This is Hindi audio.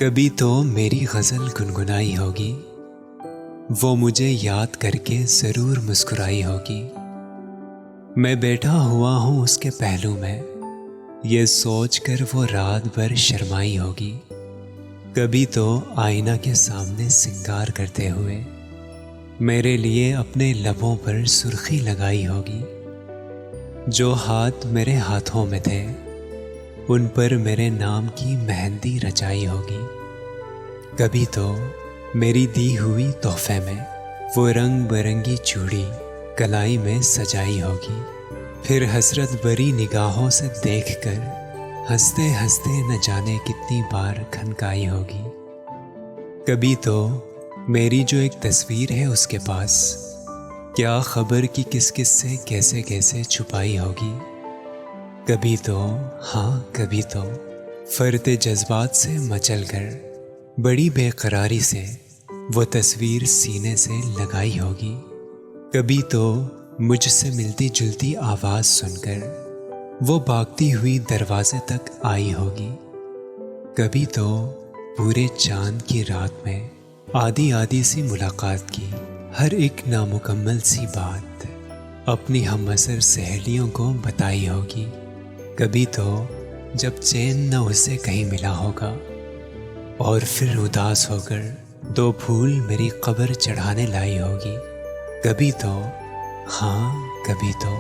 कभी तो मेरी गज़ल गुनगुनाई होगी, वो मुझे याद करके ज़रूर मुस्कुराई होगी। मैं बैठा हुआ हूँ उसके पहलू में, ये सोच कर वो रात भर शर्माई होगी। कभी तो आईना के सामने सिंगार करते हुए मेरे लिए अपने लबों पर सुर्खी लगाई होगी। जो हाथ मेरे हाथों में थे, उन पर मेरे नाम की मेहंदी रचाई होगी। कभी तो मेरी दी हुई तोहफे में वो रंग बिरंगी चूड़ी कलाई में सजाई होगी। फिर हसरत भरी निगाहों से देखकर हंसते हंसते न जाने कितनी बार खनकाई होगी। कभी तो मेरी जो एक तस्वीर है उसके पास, क्या खबर कि किस किस से कैसे कैसे छुपाई होगी। कभी तो कभी तो फरते जज्बात से मचल कर बड़ी बेकरारी से वो तस्वीर सीने से लगाई होगी। कभी तो मुझसे मिलती जुलती आवाज़ सुनकर वो भागती हुई दरवाजे तक आई होगी। कभी तो पूरे चांद की रात में आधी आधी सी मुलाकात की हर एक नामुकम्मल सी बात अपनी हमअसर सहेलियों को बताई होगी। कभी तो जब चैन न उसे कहीं मिला होगा और फिर उदास होकर दो फूल मेरी कब्र चढ़ाने लाई होगी। कभी तो कभी तो